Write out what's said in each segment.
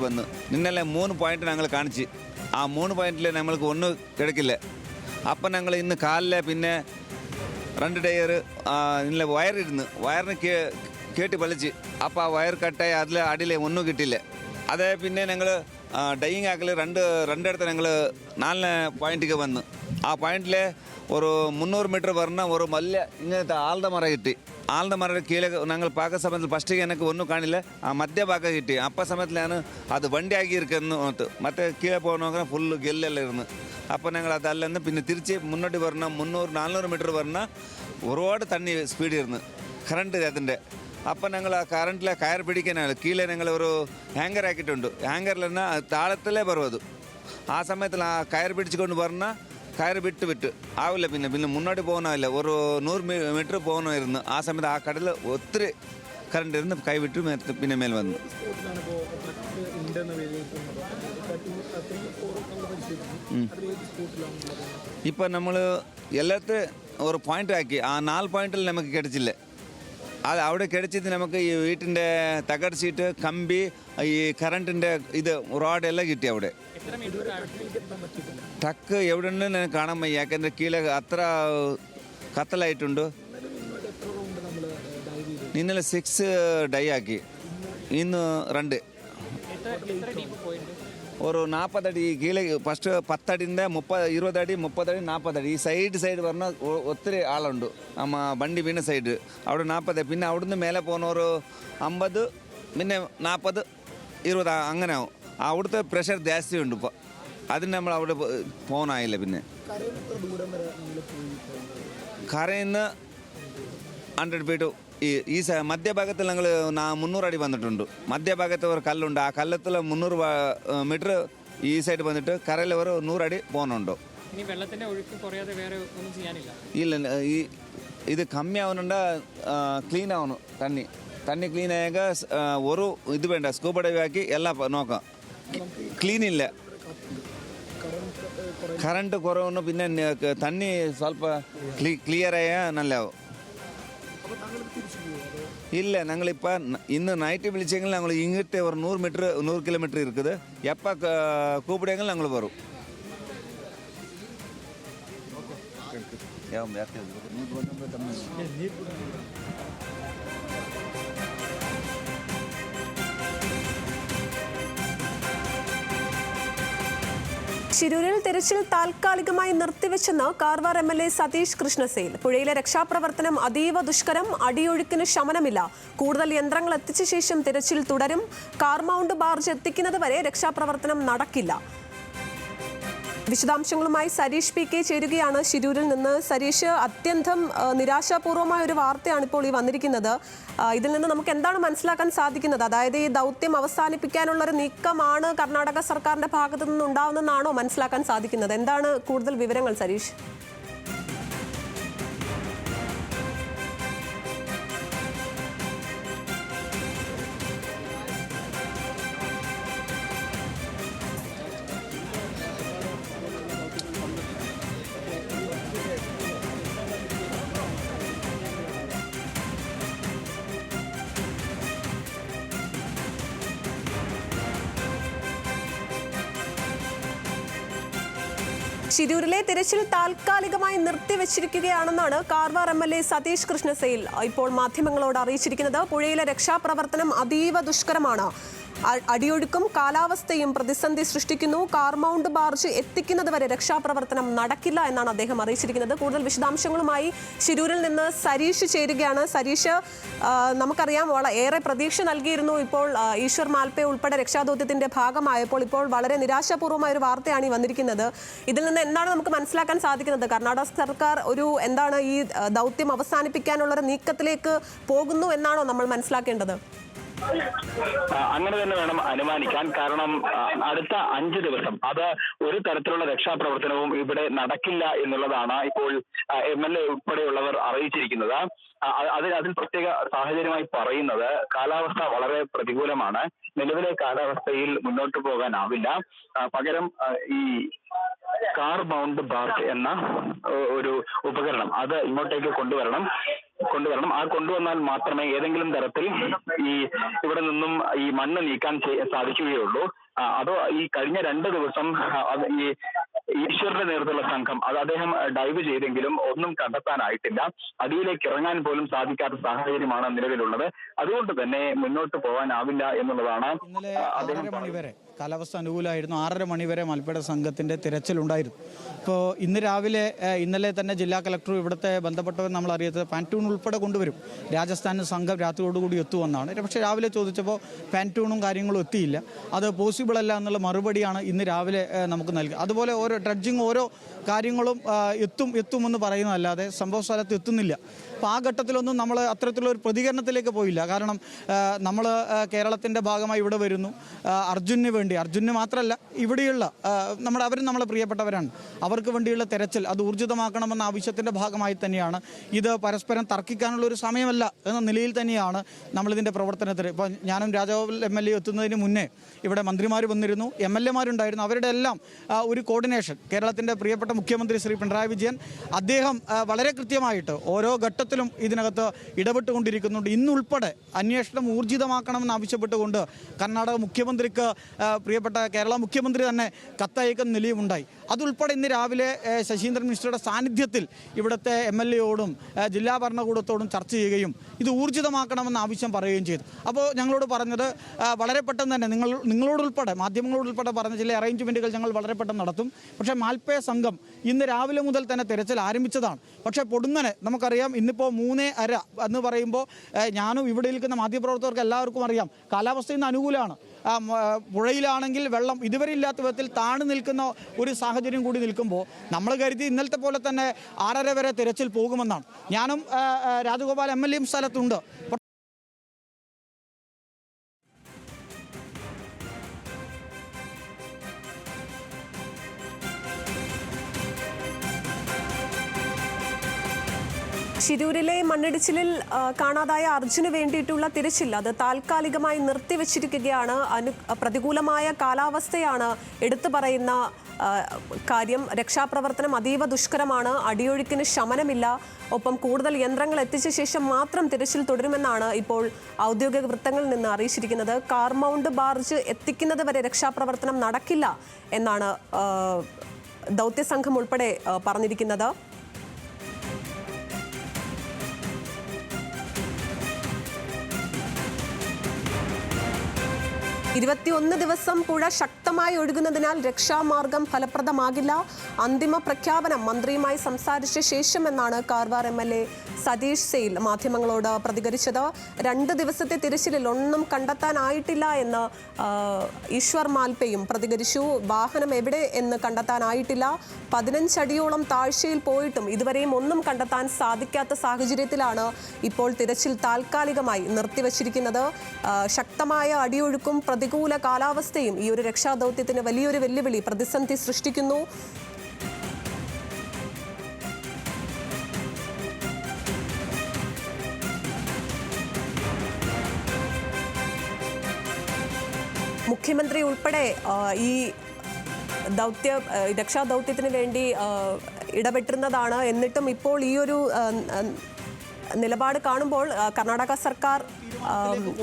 വന്നു. ഇന്നലെ 3 പോയിന്റ് ഞങ്ങൾ കാണിച്ച്. ആ 3 പോയിന്റിൽ നമ്മൾക്ക് ഒന്നും കിടക്കില്ല. അപ്പം ഞങ്ങൾ ഇന്ന് കാലിലെ പിന്നെ 2 ടയർ ഇന്നലെ വയറിരുന്ന് വയറിന് കേട്ടി പളിച്ച്. അപ്പോൾ ആ വയർ കട്ടായി അതിൽ അടിയിൽ ഒന്നും കിട്ടില്ല. അതേ പിന്നെ ഞങ്ങൾ ഡൈയിങ് ആക്കൽ രണ്ടിടത്ത് ഞങ്ങൾ 4 പോയിന്റിക്ക് വന്നു. ആ പോയിന്റിൽ ഒരു 300 മീറ്റർ പറഞ്ഞ ഒരു വലിയ ഇങ്ങനത്തെ ആളുടെ മരം കിട്ടി. ആളുടെ മരം കീഴെ ഞങ്ങൾ പാക സമയത്തിൽ ഫസ്റ്റ് എനിക്ക് ഒന്നും കാണില്ല. ആ മധ്യഭാഗം കിട്ടി. അപ്പം സമയത്തിലാണ് അത് വണ്ടിയാക്കിയിരിക്കുന്നു. മറ്റേ കീഴെ പോകണമെങ്കിൽ ഫുള്ള് ഗെല്ലെല്ലാം ഇരുന്ന്. അപ്പോൾ ഞങ്ങൾ അതല്ലെന്ന് പിന്നെ തിരിച്ച് മുന്നോട്ട് പറഞ്ഞാൽ 300-400 മീറ്റർ പറഞ്ഞാൽ ഒരുപാട് തണ്ണി സ്പീഡ് ഇരുന്ന് കറണ്ട് അതിൻ്റെ. അപ്പം ഞങ്ങൾ ആ കറണ്ടിലെ കയർ പിടിക്കാനാണ് കീഴെ ഞങ്ങൾ ഒരു ഹാങ്കർ ആക്കിയിട്ടുണ്ട്. ഹാങ്കറിൽ തന്നെ താളത്തിലേ പറവത്. ആ സമയത്തിൽ ആ കയർ പിടിച്ചുകൊണ്ട് പറഞ്ഞാൽ കയർ വിട്ട് ആവില്ല. പിന്നെ മുന്നോട്ട് പോകണമില്ല. ഒരു 100 മീറ്റർ പോകണമായിരുന്നു. ആ സമയത്ത് ആ കടൽ ഒത്തിരി കറണ്ട് ഇരുന്ന് കൈവിട്ട് പിന്നെ മേൽ വന്നു. ഇപ്പം നമ്മൾ എല്ലാത്തും ഒരു പോയിന്റ് ആക്കി. ആ 4 പോയിന്റിൽ നമുക്ക് കിടച്ചില്ല. അത് അവിടെ കിടച്ചിട്ട് നമുക്ക് ഈ വീട്ടിൻ്റെ തകട് ഷീറ്റ്, കമ്പി, ഈ കറണ്ടിൻ്റെ ഇത് റോഡ് എല്ലാം കിട്ടി. അവിടെ ട്രക്ക് എവിടെ ഉണ്ടെന്ന് കാണാൻ വയ്യ. ಯಾಕೆಂದರೆ കീഴെ അത്ര കത്തലായിട്ടുണ്ട്. ഇന്നലെ 6 ഡൈ ആക്കി, ഇന്ന് 2. ഒരു 40 അടി കീഴെ ഫസ്റ്റ് 10 അടിಯಿಂದ 20 അടി 30 അടി 40 അടി ഈ സൈഡ് പറഞ്ഞാൽ ഒത്തിരി ആളുണ്ട്. നമ്മ വണ്ടി വീണ സൈഡ് അവിടെ 40. പിന്നെ അവിടുന്ന് മേലെ പോകുന്നവർ 50, പിന്നെ 40, 20 അങ്ങനെ ആവും. അവിടുത്തെ പ്രഷർ ജാസ്തി ഉണ്ട്. ഇപ്പോൾ അതിന് നമ്മൾ അവിടെ പോകാനായില്ല. പിന്നെ കരയിൽ നിന്ന് 100 ഫീറ്റ് ഈ മധ്യഭാഗത്തിൽ ഞങ്ങൾ 300 അടി വന്നിട്ടുണ്ട്. മധ്യഭാഗത്ത് ഒരു കല്ലുണ്ട്. ആ കല്ലത്തിൽ 300 മീറ്റർ ഈ സൈഡ് വന്നിട്ട് കരയിൽ ഒരു 100 അടി പോകുന്നുണ്ടോ. ഇല്ല, ഇത് കമ്മിയാവുന്നുണ്ട്. ക്ലീൻ ആവണം. തണ്ണി ക്ലീൻ ആയാൽ ഒരു ഇത് വേണ്ട. സ്കൂബ ഡൈവ് ആക്കി എല്ലാം നോക്കാം. ക്ലീൻ ഇല്ല. കറണ്ട് കുറവൊന്നും പിന്നെ തണ്ണി ಸ್ವಲ್ಪ ക്ലിയർ ആയാൽ നല്ലതാവും. ഇല്ല, ഞങ്ങളിപ്പോൾ ഇന്ന് നൈറ്റ് വിളിച്ചെങ്കിൽ ഞങ്ങൾ ഇങ്ങോട്ട് ഒരു 100 കിലോമീറ്റർ இருக்குது. எப்போ கூப்பிடுங்கள் நாங்கள் வரும். ശിരൂരിൽ തിരച്ചിൽ താൽക്കാലികമായി നിർത്തിവെച്ചെന്ന് കാർവാർ MLA സതീഷ് കൃഷ്ണസേൽ. പുഴയിലെ രക്ഷാപ്രവർത്തനം അതീവ ദുഷ്കരം, അടിയൊഴുക്കിന് ശമനമില്ല. കൂടുതൽ യന്ത്രങ്ങൾ എത്തിച്ച ശേഷം തിരച്ചിൽ തുടരും. കാർമൗണ്ട് ബാർജ് എത്തിക്കുന്നത് വരെ രക്ഷാപ്രവർത്തനം നടക്കില്ല. വിശദാംശങ്ങളുമായി സരീഷ് PK ചേരുകയാണ് ശിരൂരിൽ നിന്ന്. സരീഷ്, അത്യന്തം നിരാശാപൂർവമായ ഒരു വാർത്തയാണ് ഇപ്പോൾ ഈ വന്നിരിക്കുന്നത്. ഇതിൽ നിന്ന് നമുക്ക് എന്താണ് മനസ്സിലാക്കാൻ സാധിക്കുന്നത്? അതായത് ഈ ദൗത്യം അവസാനിപ്പിക്കാനുള്ളൊരു നീക്കമാണ് കർണാടക സർക്കാരിന്റെ ഭാഗത്തു നിന്നുണ്ടാവുന്നതെന്നാണോ മനസ്സിലാക്കാൻ സാധിക്കുന്നത്? എന്താണ് കൂടുതൽ വിവരങ്ങൾ സരീഷ്? ശിരൂരിലെ തിരച്ചിൽ താൽക്കാലികമായി നിർത്തിവെച്ചിരിക്കുകയാണെന്നാണ് കാർവാർ MLA സതീഷ് കൃഷ്ണസേൽ ഇപ്പോൾ മാധ്യമങ്ങളോട് അറിയിച്ചിരിക്കുന്നത്. പുഴയിലെ രക്ഷാപ്രവർത്തനം അതീവ ദുഷ്കരമാണ്. അടിയൊഴുക്കും കാലാവസ്ഥയും പ്രതിസന്ധി സൃഷ്ടിക്കുന്നു. കാർമൗണ്ട് ബാർജ് എത്തിക്കുന്നത് വരെ രക്ഷാപ്രവർത്തനം നടക്കില്ല എന്നാണ് അദ്ദേഹം അറിയിച്ചിരിക്കുന്നത്. കൂടുതൽ വിശദാംശങ്ങളുമായി ശിരൂരിൽ നിന്ന് സരീഷ് ചേരുകയാണ്. സരീഷ്, നമുക്കറിയാം ഏറെ പ്രതീക്ഷ നൽകിയിരുന്നു. ഇപ്പോൾ ഈശ്വർ മാൽപേ ഉൾപ്പെടെ രക്ഷാദൗത്യത്തിന്റെ ഭാഗമായപ്പോൾ ഇപ്പോൾ വളരെ നിരാശാപൂർവമായ ഒരു വാർത്തയാണ് ഈ വന്നിരിക്കുന്നത്. ഇതിൽ നിന്ന് എന്താണ് നമുക്ക് മനസ്സിലാക്കാൻ സാധിക്കുന്നത്? കർണാടക സർക്കാർ എന്താണ് ഈ ദൗത്യം അവസാനിപ്പിക്കാനുള്ള ഒരു നീക്കത്തിലേക്ക് പോകുന്നു എന്നാണോ നമ്മൾ മനസ്സിലാക്കേണ്ടത്? അങ്ങനെ തന്നെ വേണം അനുമാനിക്കാൻ. കാരണം അടുത്ത 5 ദിവസം അത് ഒരു തരത്തിലുള്ള രക്ഷാപ്രവർത്തനവും ഇവിടെ നടക്കില്ല എന്നുള്ളതാണ് ഇപ്പോൾ MLA ഉൾപ്പെടെയുള്ളവർ അറിയിച്ചിരിക്കുന്നത്. അതിൽ പ്രത്യേക സാഹചര്യമായി പറയുന്നത് കാലാവസ്ഥ വളരെ പ്രതികൂലമാണ്. നിലവിലെ കാലാവസ്ഥയിൽ മുന്നോട്ട് പോകാനാവില്ല. പകരം ഈ കാർ മൗണ്ട് ബാർജ് എന്ന ഒരു ഉപകരണം അത് ഇങ്ങോട്ടേക്ക് കൊണ്ടുവരണം. ആ കൊണ്ടുവന്നാൽ മാത്രമേ ഏതെങ്കിലും തരത്തിൽ ഇവിടെ നിന്നും ഈ മണ്ണ് നീക്കാൻ സാധിക്കുകയുള്ളൂ. അതോ ഈ കഴിഞ്ഞ 2 ദിവസം ഈ ഈശ്വറിന്റെ നേതൃത്വത്തിലുള്ള സംഘം അത് അദ്ദേഹം ഡൈവ് ചെയ്തെങ്കിലും ഒന്നും കണ്ടെത്താനായിട്ടില്ല. അടിയിലേക്ക് ഇറങ്ങാൻ പോലും സാധിക്കാത്ത സാഹചര്യമാണ് നിലവിലുള്ളത്. അതുകൊണ്ട് തന്നെ മുന്നോട്ട് പോകാനാവില്ല എന്നുള്ളതാണ് ഇന്നലെ 6:30 മണി വരെ കാലാവസ്ഥ അനുകൂലമായിരുന്നു. 6:30 മണി വരെ മൽപ്പേട സംഘത്തിൻ്റെ തിരച്ചിലുണ്ടായിരുന്നു. ഇപ്പോൾ ഇന്ന് രാവിലെ ഇന്നലെ തന്നെ ജില്ലാ കളക്ടർ ഇവിടുത്തെ ബന്ധപ്പെട്ടവർ നമ്മൾ അറിയാത്തത് പാൻറ്റൂൺ ഉൾപ്പെടെ കൊണ്ടുവരും. രാജസ്ഥാനിൽ സംഘം രാത്രിയോടുകൂടി എത്തുമെന്നാണ്. പക്ഷേ രാവിലെ ചോദിച്ചപ്പോൾ പാൻറ്റൂണും കാര്യങ്ങളും എത്തിയില്ല. അത് പോസിബിൾ അല്ല എന്നുള്ള മറുപടിയാണ് ഇന്ന് രാവിലെ നമുക്ക് നൽകുക. അതുപോലെ ഓരോ ഡ്രഡ്ജിങ് ഓരോ കാര്യങ്ങളും എത്തുമെന്ന് പറയുന്നതല്ലാതെ സംഭവ സ്ഥലത്ത് എത്തുന്നില്ല. അപ്പോൾ ആ ഘട്ടത്തിലൊന്നും നമ്മൾ അത്തരത്തിലുള്ളൊരു പ്രതികരണത്തിലേക്ക് പോയില്ല. കാരണം നമ്മൾ കേരളത്തിൻ്റെ ഭാഗമായി ഇവിടെ വരുന്നു. അർജുന് മാത്രമല്ല ഇവിടെയുള്ള അവരും നമ്മളെ പ്രിയപ്പെട്ടവരാണ്. അവർക്ക് വേണ്ടിയുള്ള തെരച്ചിൽ അത് ഊർജിതമാക്കണമെന്ന ആവശ്യത്തിൻ്റെ ഭാഗമായി തന്നെയാണ്. ഇത് പരസ്പരം തർക്കിക്കാനുള്ള ഒരു സമയമല്ല എന്ന നിലയിൽ തന്നെയാണ് നമ്മളിതിൻ്റെ പ്രവർത്തനത്തിൽ. ഇപ്പോൾ ഞാനും രാജഗോപാൽ MLA എത്തുന്നതിന് മുന്നേ ഇവിടെ മന്ത്രിമാർ വന്നിരുന്നു, MLA മാരുണ്ടായിരുന്നു. അവരുടെ എല്ലാം ഒരു കോർഡിനേഷൻ കേരളത്തിൻ്റെ പ്രിയപ്പെട്ട മുഖ്യമന്ത്രി ശ്രീ പിണറായി വിജയൻ അദ്ദേഹം വളരെ കൃത്യമായിട്ട് ഓരോ ഘട്ടത്തിലും ഇതിനകത്ത് ഇടപെട്ടുകൊണ്ടിരിക്കുന്നുണ്ട്. ഇന്നുൾപ്പെടെ അന്വേഷണം ഊർജിതമാക്കണമെന്ന് ആവശ്യപ്പെട്ടുകൊണ്ട് കർണാടക മുഖ്യമന്ത്രിക്ക് പ്രിയപ്പെട്ട കേരള മുഖ്യമന്ത്രി തന്നെ കത്തയക്കുന്ന നിലയുമുണ്ടായി. അതുൾപ്പെടെ ഇന്ന് രാവിലെ ശശീന്ദ്രൻ മിശ്രയുടെ സാന്നിധ്യത്തിൽ ഇവിടുത്തെ MLA-യോടും ജില്ലാ ഭരണകൂടത്തോടും ചർച്ച ചെയ്യുകയും ഇത് ഊർജിതമാക്കണമെന്ന ആവശ്യം പറയുകയും ചെയ്തു. അപ്പോൾ ഞങ്ങളോട് പറഞ്ഞത് വളരെ പെട്ടെന്ന് തന്നെ നിങ്ങളോടുൾപ്പെടെ മാധ്യമങ്ങളോടുൾപ്പെടെ പറഞ്ഞ ചില അറേഞ്ച്മെൻറ്റുകൾ ഞങ്ങൾ വളരെ പെട്ടെന്ന് നടത്തും. പക്ഷേ മാൽപ്പേ സംഘം ഇന്ന് രാവിലെ മുതൽ തന്നെ തിരച്ചിൽ ആരംഭിച്ചതാണ്. പക്ഷേ പൊടുന്നനെ നമുക്കറിയാം ഇന്നിപ്പോൾ 3:30 എന്ന് പറയുമ്പോൾ ഞാനും ഇവിടെ നിൽക്കുന്ന മാധ്യമപ്രവർത്തകർക്ക് എല്ലാവർക്കും അറിയാം കാലാവസ്ഥ ഇന്ന് അനുകൂലമാണ്. പുഴയിലാണെങ്കിൽ വെള്ളം ഇതുവരെ ഇല്ലാത്ത വിധത്തിൽ താണു നിൽക്കുന്ന ഒരു സാഹചര്യം കൂടി നിൽക്കുമ്പോൾ നമ്മൾ കരുതി ഇന്നലത്തെ പോലെ തന്നെ 6:30 വരെ തിരച്ചിൽ പോകുമെന്നാണ്. ഞാനും രാജഗോപാൽ MLA-യും സ്ഥലത്തുണ്ട്. ശിരൂരിലെ മണ്ണിടിച്ചിലിൽ കാണാതായ അർജുന് വേണ്ടിയിട്ടുള്ള തിരച്ചിൽ അത് താൽക്കാലികമായി നിർത്തിവച്ചിരിക്കുകയാണ്. പ്രതികൂലമായ കാലാവസ്ഥയാണ് എടുത്തു പറയുന്ന കാര്യം. രക്ഷാപ്രവർത്തനം അതീവ ദുഷ്കരമാണ്. അടിയൊഴുക്കിന് ശമനമില്ല. ഒപ്പം കൂടുതൽ യന്ത്രങ്ങൾ എത്തിച്ച ശേഷം മാത്രം തിരച്ചിൽ തുടരുമെന്നാണ് ഇപ്പോൾ ഔദ്യോഗിക വൃത്തങ്ങളിൽ നിന്ന് അറിയിച്ചിരിക്കുന്നത്. കാർ മൗണ്ട് ബാർജ് എത്തിക്കുന്നത് വരെ രക്ഷാപ്രവർത്തനം നടക്കില്ല എന്നാണ് ദൗത്യസംഘം ഉൾപ്പെടെ പറഞ്ഞിരിക്കുന്നത്. 21 ദിവസം പുഴ ശക്തമായി ഒഴുകുന്നതിനാൽ രക്ഷാമാർഗം ഫലപ്രദമാകില്ല. അന്തിമ പ്രഖ്യാപനം മന്ത്രിയുമായി സംസാരിച്ച ശേഷമെന്നാണ് കാർവാർ MLA സതീഷ് സെയിൽ മാധ്യമങ്ങളോട് പ്രതികരിച്ചത്. 2 ദിവസത്തെ തിരച്ചിലിൽ ഒന്നും കണ്ടെത്താനായിട്ടില്ല എന്ന് ഈശ്വർ മാൽപ്പയും പ്രതികരിച്ചു. വാഹനം എവിടെ എന്ന് കണ്ടെത്താനായിട്ടില്ല. 15 അടിയോളം താഴ്ചയിൽ പോയിട്ടും ഇതുവരെയും ഒന്നും കണ്ടെത്താൻ സാധിക്കാത്ത സാഹചര്യത്തിലാണ് ഇപ്പോൾ തിരച്ചിൽ താൽക്കാലികമായി നിർത്തിവച്ചിരിക്കുന്നത്. ശക്തമായ അടിയൊഴുക്കും പ്രതികൂല കാലാവസ്ഥയും ഈ ഒരു രക്ഷാദൗത്യത്തിന് വലിയൊരു വെല്ലുവിളി പ്രതിസന്ധി സൃഷ്ടിക്കുന്നു. മുഖ്യമന്ത്രി ഉൾപ്പെടെ ഈ രക്ഷാദൗത്യത്തിന് വേണ്ടി ഇടപെട്ടിരുന്നതാണ്. എന്നിട്ടും ഇപ്പോൾ ഈ ഒരു നിലപാട് കാണുമ്പോൾ കർണാടക സർക്കാർ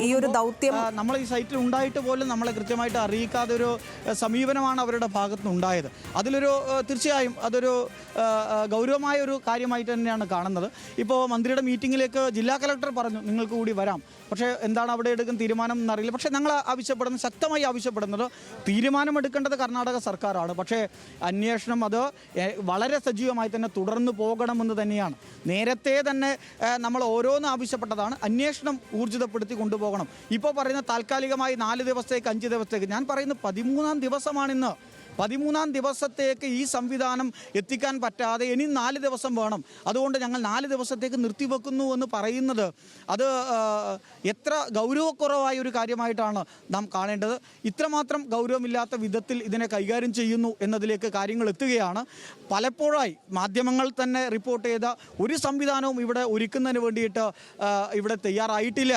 ഈ ഒരു ദൗത്യം നമ്മൾ ഈ സൈറ്റിൽ ഉണ്ടായിട്ട് പോലും നമ്മളെ കൃത്യമായിട്ട് അറിയിക്കാതെ ഒരു സമീപനമാണ് അവരുടെ ഭാഗത്തുനിന്ന് ഉണ്ടായത്. അതിലൊരു തീർച്ചയായും അതൊരു ഗൗരവമായ ഒരു കാര്യമായിട്ട് തന്നെയാണ് കാണുന്നത്. ഇപ്പോൾ മന്ത്രിയുടെ മീറ്റിങ്ങിലേക്ക് ജില്ലാ കളക്ടർ പറഞ്ഞു നിങ്ങൾക്ക് കൂടി വരാം. പക്ഷേ എന്താണ് അവിടെ എടുക്കുന്ന തീരുമാനം എന്നറിയില്ല. പക്ഷേ ഞങ്ങൾ ശക്തമായി ആവശ്യപ്പെടുന്നത് തീരുമാനമെടുക്കേണ്ടത് കർണാടക സർക്കാരാണ്. പക്ഷേ അന്വേഷണം അത് വളരെ സജീവമായി തന്നെ തുടർന്ന് പോകണമെന്ന് തന്നെയാണ്. നേരത്തെ തന്നെ നമ്മൾ ഓരോന്ന് ആവശ്യപ്പെട്ടതാണ്. അന്വേഷണം ഊർജിതപ്പെടുത്തി കൊണ്ടുപോകണം. ഇപ്പോൾ പറയുന്ന താൽക്കാലികമായി 4 ദിവസത്തേക്ക് 5 ദിവസത്തേക്ക് ഞാൻ പറയുന്നത് 13ാം ദിവസമാണിന്ന്. 13ാം ദിവസത്തേക്ക് ഈ സംവിധാനം എത്തിക്കാൻ പറ്റാതെ ഇനി 4 ദിവസം വേണം. അതുകൊണ്ട് ഞങ്ങൾ 4 ദിവസത്തേക്ക് നിർത്തിവെക്കുന്നു എന്ന് പറയുന്നത് അത് എത്ര ഗൗരവക്കുറവായ ഒരു കാര്യമായിട്ടാണ് നാം കാണേണ്ടത്. ഇത്രമാത്രം ഗൗരവമില്ലാത്ത വിധത്തിൽ ഇതിനെ കൈകാര്യം ചെയ്യുന്നു എന്നതിലേക്ക് കാര്യങ്ങൾ എത്തുകയാണ്. പലപ്പോഴായി മാധ്യമങ്ങൾ തന്നെ റിപ്പോർട്ട് ചെയ്ത ഒരു സംവിധാനവും ഇവിടെ ഒരുക്കുന്നതിന് വേണ്ടിയിട്ട് ഇവിടെ തയ്യാറായിട്ടില്ല.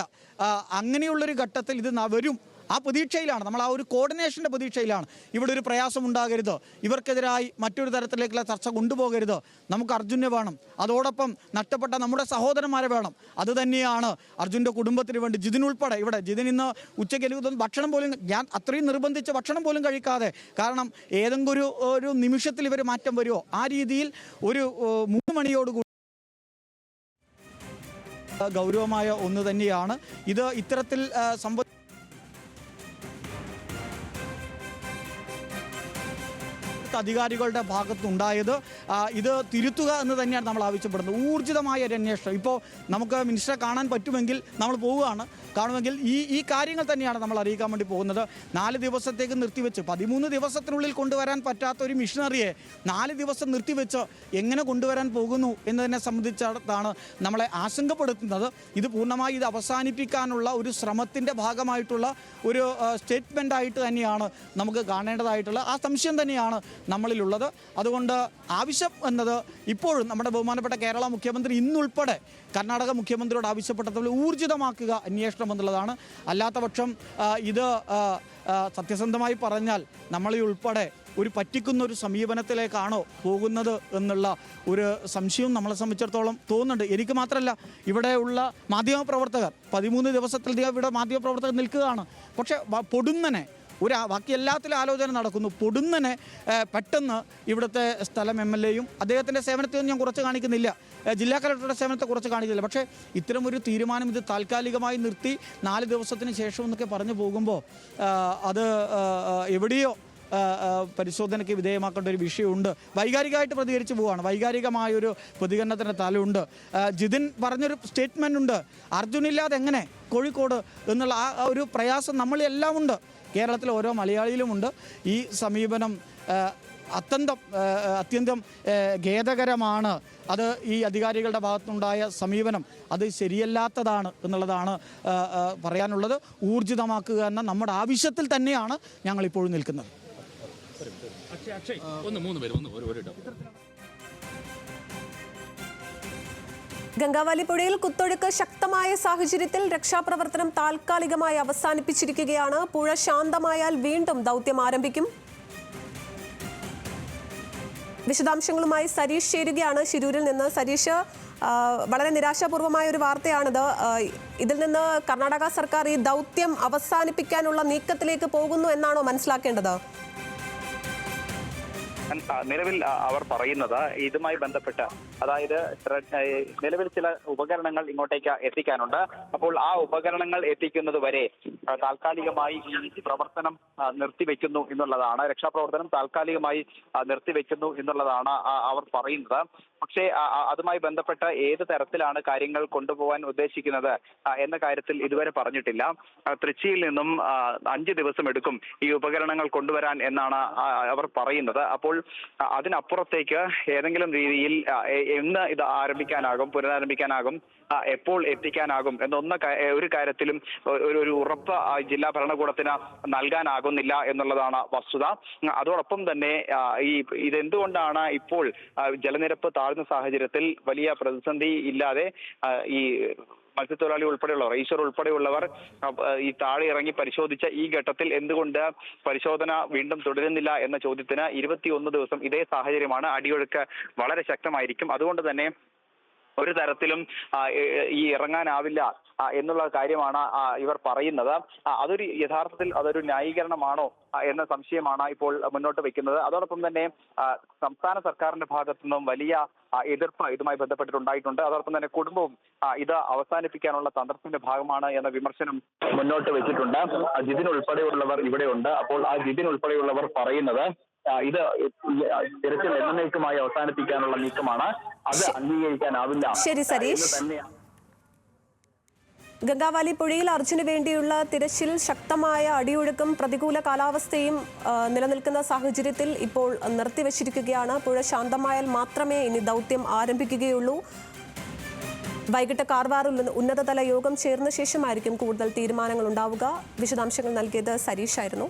അങ്ങനെയുള്ളൊരു ഘട്ടത്തിൽ ഇത് വരും. ആ പ്രതീക്ഷയിലാണ്, നമ്മൾ ആ ഒരു കോർഡിനേഷൻ്റെ പ്രതീക്ഷയിലാണ്. ഇവിടെ ഒരു പ്രയാസം ഉണ്ടാകരുത്, ഇവർക്കെതിരായി മറ്റൊരു തരത്തിലേക്കുള്ള ചർച്ച കൊണ്ടുപോകരുത്, നമുക്ക് അർജുനെ വേണം, അതോടൊപ്പം നഷ്ടപ്പെട്ട നമ്മുടെ സഹോദരന്മാരെ വേണം. അത് തന്നെയാണ് അർജുൻ്റെ കുടുംബത്തിന് വേണ്ടി ജിതിൻ ഉൾപ്പെടെ. ഇവിടെ ജിതിൻ ഇന്ന് ഉച്ചയ്ക്ക് എനിക്ക് തോന്നുന്നു ഭക്ഷണം പോലും, ഞാൻ അത്രയും നിർബന്ധിച്ച് ഭക്ഷണം പോലും കഴിക്കാതെ, കാരണം ഏതെങ്കിലും ഒരു നിമിഷത്തിൽ ഇവർ മാറ്റം വരുമോ ആ രീതിയിൽ ഒരു 3 മണിയോടുകൂടി ഗൗരവമായ ഒന്ന് തന്നെയാണ് ഇത്. ഇത്തരത്തിൽ അധികാരികളുടെ ഭാഗത്തുണ്ടായത് ഇത് തിരുത്തുക എന്ന് തന്നെയാണ് നമ്മൾ ആവശ്യപ്പെടുന്നത്. ഊർജിതമായ ഒരു അന്വേഷണം. ഇപ്പോൾ നമുക്ക് മിനിസ്റ്ററെ കാണാൻ പറ്റുമെങ്കിൽ നമ്മൾ പോവുകയാണ്, കാണുമെങ്കിൽ ഈ കാര്യങ്ങൾ തന്നെയാണ് നമ്മൾ അറിയിക്കാൻ വേണ്ടി പോകുന്നത്. 4 ദിവസത്തേക്ക് നിർത്തിവെച്ച് 13 ദിവസത്തിനുള്ളിൽ കൊണ്ടുവരാൻ പറ്റാത്ത ഒരു മിഷനറിയെ 4 ദിവസം നിർത്തിവെച്ച് എങ്ങനെ കൊണ്ടുവരാൻ പോകുന്നു എന്നതിനെ സംബന്ധിച്ചിടത്താണ് നമ്മളെ ആശങ്കപ്പെടുത്തുന്നത്. ഇത് പൂർണ്ണമായി ഇത് അവസാനിപ്പിക്കാനുള്ള ഒരു ശ്രമത്തിൻ്റെ ഭാഗമായിട്ടുള്ള ഒരു സ്റ്റേറ്റ്മെൻ്റായിട്ട് തന്നെയാണ് നമുക്ക് കാണേണ്ടതായിട്ടുള്ള ആ സംശയം തന്നെയാണ് നമ്മളിലുള്ളത്. അതുകൊണ്ട് ആവശ്യം എന്നത് ഇപ്പോഴും നമ്മുടെ ബഹുമാനപ്പെട്ട കേരള മുഖ്യമന്ത്രി ഇന്നുൾപ്പെടെ കർണാടക മുഖ്യമന്ത്രിയോട് ആവശ്യപ്പെട്ടതുപോലെ ഊർജിതമാക്കുക അന്വേഷണം എന്നുള്ളതാണ്. അല്ലാത്ത പക്ഷം ഇത് സത്യസന്ധമായി പറഞ്ഞാൽ നമ്മളെ ഉൾപ്പെടെ ഒരു പറ്റിക്കുന്ന ഒരു സമീപനത്തിലേക്കാണോ പോകുന്നത് എന്നുള്ള ഒരു സംശയവും നമ്മളെ സംബന്ധിച്ചിടത്തോളം തോന്നുന്നുണ്ട്. എനിക്ക് മാത്രമല്ല, ഇവിടെയുള്ള മാധ്യമപ്രവർത്തകർ 13 ദിവസത്തിലധികം ഇവിടെ മാധ്യമപ്രവർത്തകർ നിൽക്കുകയാണ്. പക്ഷേ പൊടുന്നനെ ബാക്കി എല്ലാത്തിലും ആലോചന നടക്കുന്നു. പൊടുന്നനെ പെട്ടെന്ന് ഇവിടുത്തെ സ്ഥലം MLA-യും അദ്ദേഹത്തിൻ്റെ സേവനത്തെയൊന്നും ഞാൻ കുറച്ച് കാണിക്കുന്നില്ല, ജില്ലാ കളക്ടറുടെ സേവനത്തെ കുറച്ച് കാണിക്കുന്നില്ല. പക്ഷേ ഇത്തരമൊരു തീരുമാനം ഇത് താൽക്കാലികമായി നിർത്തി 4 ദിവസത്തിന് ശേഷം എന്നൊക്കെ പറഞ്ഞു പോകുമ്പോൾ അത് എവിടെയോ പരിശോധനയ്ക്ക് വിധേയമാക്കേണ്ട ഒരു വിഷയമുണ്ട്. വൈകാരികമായിട്ട് പ്രതികരിച്ച് പോവുകയാണ്, വൈകാരികമായൊരു പ്രതികരണത്തിൻ്റെ തലമുണ്ട്. ജിതിൻ പറഞ്ഞൊരു സ്റ്റേറ്റ്മെൻ്റ് ഉണ്ട്, അർജുനില്ലാതെ എങ്ങനെ കോഴിക്കോട് എന്നുള്ള ആ ഒരു പ്രയാസം നമ്മളെല്ലാം ഉണ്ട്, കേരളത്തിലെ ഓരോ മലയാളിയിലുമുണ്ട്. ഈ സമീപനം അത്യന്തം ഖേദകരമാണ്. അത് ഈ അധികാരികളുടെ ഭാഗത്തുനിന്നുണ്ടായ സമീപനം അത് ശരിയല്ലാത്തതാണ് എന്നുള്ളതാണ് പറയാനുള്ളത്. ഊർജിതമാക്കുക എന്ന നമ്മുടെ ആവശ്യത്തിൽ തന്നെയാണ് ഞങ്ങളിപ്പോഴും നിൽക്കുന്നത്. ഗംഗാവലി പുഴയിൽ കുത്തൊഴുക്ക് ശക്തമായ സാഹചര്യത്തിൽ രക്ഷാപ്രവർത്തനം താൽക്കാലികമായി അവസാനിപ്പിച്ചിരിക്കുകയാണ്. പുഴ ശാന്തമായാൽ വീണ്ടും ദൗത്യം ആരംഭിക്കും. വിശദാംശങ്ങളുമായി സരീഷ് ചേരുകയാണ് ശിരൂരിൽ നിന്ന്. സരീഷ്, വളരെ നിരാശാപൂർവമായ ഒരു വാർത്തയാണിത്. ഇതിൽ നിന്ന് കർണാടക സർക്കാർ ഈ ദൗത്യം അവസാനിപ്പിക്കാനുള്ള നീക്കത്തിലേക്ക് പോകുന്നു എന്നാണോ മനസ്സിലാക്കേണ്ടത്? നിലവിൽ അവർ പറയുന്നത് ഇതുമായി ബന്ധപ്പെട്ട്, അതായത് നിലവിൽ ചില ഉപകരണങ്ങൾ ഇങ്ങോട്ടേക്ക് എത്തിക്കാനുണ്ട്. അപ്പോൾ ആ ഉപകരണങ്ങൾ എത്തിക്കുന്നത് വരെ താൽക്കാലികമായി ഈ പ്രവർത്തനം നിർത്തിവെക്കുന്നു എന്നുള്ളതാണ്, രക്ഷാപ്രവർത്തനം താൽക്കാലികമായി നിർത്തിവെക്കുന്നു എന്നുള്ളതാണ് അവർ പറയുന്നത്. പക്ഷേ അതുമായി ബന്ധപ്പെട്ട് ഏത് തരത്തിലാണ് കാര്യങ്ങൾ കൊണ്ടുപോകാൻ ഉദ്ദേശിക്കുന്നത് എന്ന കാര്യത്തിൽ ഇതുവരെ പറഞ്ഞിട്ടില്ല. തൃച്ചിയിൽ നിന്നും 5 ദിവസം എടുക്കും ഈ ഉപകരണങ്ങൾ കൊണ്ടുവരാൻ എന്നാണ് അവർ പറയുന്നത്. അപ്പോൾ അതിനപ്പുറത്തേക്ക് ഏതെങ്കിലും രീതിയിൽ എന്ന് ഇത് ആരംഭിക്കാനാകും, പുനരാരംഭിക്കാനാകും, എപ്പോൾ എത്തിക്കാനാകും ഒരു കാര്യത്തിലും ഒരു ഉറപ്പ് ജില്ലാ ഭരണകൂടത്തിന് നൽകാനാകുന്നില്ല എന്നുള്ളതാണ് വസ്തുത. അതോടൊപ്പം തന്നെ ഇതെന്തുകൊണ്ടാണ് ഇപ്പോൾ ജലനിരപ്പ് താഴ്ന്ന സാഹചര്യത്തിൽ വലിയ പ്രതിസന്ധി ഇല്ലാതെ ഈ മത്സ്യത്തൊഴിലാളി ഉൾപ്പെടെയുള്ളവർ, ഈശ്വർ ഉൾപ്പെടെയുള്ളവർ ഈ താഴെ ഇറങ്ങി പരിശോധിച്ച ഈ ഘട്ടത്തിൽ എന്തുകൊണ്ട് പരിശോധന വീണ്ടും തുടരുന്നില്ല എന്ന ചോദ്യത്തിന് 21 ദിവസം ഇതേ സാഹചര്യമാണ്. അടിയൊഴുക്ക് വളരെ ശക്തമായിരിക്കും. അതുകൊണ്ട് തന്നെ ഒരു തരത്തിലും ഈ ഇറങ്ങാനാവില്ല എന്നുള്ള കാര്യമാണ് ഇവർ പറയുന്നത്. യഥാർത്ഥത്തിൽ അതൊരു ന്യായീകരണമാണോ എന്ന സംശയമാണ് ഇപ്പോൾ മുന്നോട്ട് വെക്കുന്നത്. അതോടൊപ്പം തന്നെ സംസ്ഥാന സർക്കാരിന്റെ ഭാഗത്തു നിന്നും വലിയ എതിർപ്പ് ഇതുമായി ബന്ധപ്പെട്ടിട്ടുണ്ടായിട്ടുണ്ട്. അതോടൊപ്പം തന്നെ കുടുംബവും ഇത് അവസാനിപ്പിക്കാനുള്ള തന്ത്രത്തിന്റെ ഭാഗമാണ് എന്ന വിമർശനം മുന്നോട്ട് വെച്ചിട്ടുണ്ട്. ജിതിൻ ഉൾപ്പെടെയുള്ളവർ ഇവിടെയുണ്ട്. അപ്പോൾ ആ ജിതിൻ ഉൾപ്പെടെയുള്ളവർ പറയുന്നത് ഇത് തിരച്ചിൽ എന്നേക്കുമായി അവസാനിപ്പിക്കാനുള്ള നീക്കമാണ്, അത് അംഗീകരിക്കാനാവില്ല. ശരി സരീഷ്. ഗംഗാവലി പുഴയിൽ അർജുന് വേണ്ടിയുള്ള തിരച്ചിൽ ശക്തമായ അടിയൊഴുക്കും പ്രതികൂല കാലാവസ്ഥയും നിലനിൽക്കുന്ന സാഹചര്യത്തിൽ ഇപ്പോൾ നിർത്തിവച്ചിരിക്കുകയാണ്. പുഴ ശാന്തമായാൽ മാത്രമേ ഇനി ദൗത്യം ആരംഭിക്കുകയുള്ളൂ. വൈകിട്ട് കാർവാറിൽ ഉന്നതതല യോഗം ചേർന്ന ശേഷമായിരിക്കും കൂടുതൽ തീരുമാനങ്ങൾ ഉണ്ടാവുക. വിശദാംശങ്ങൾ നൽകിയത് സരീഷ് ആയിരുന്നു.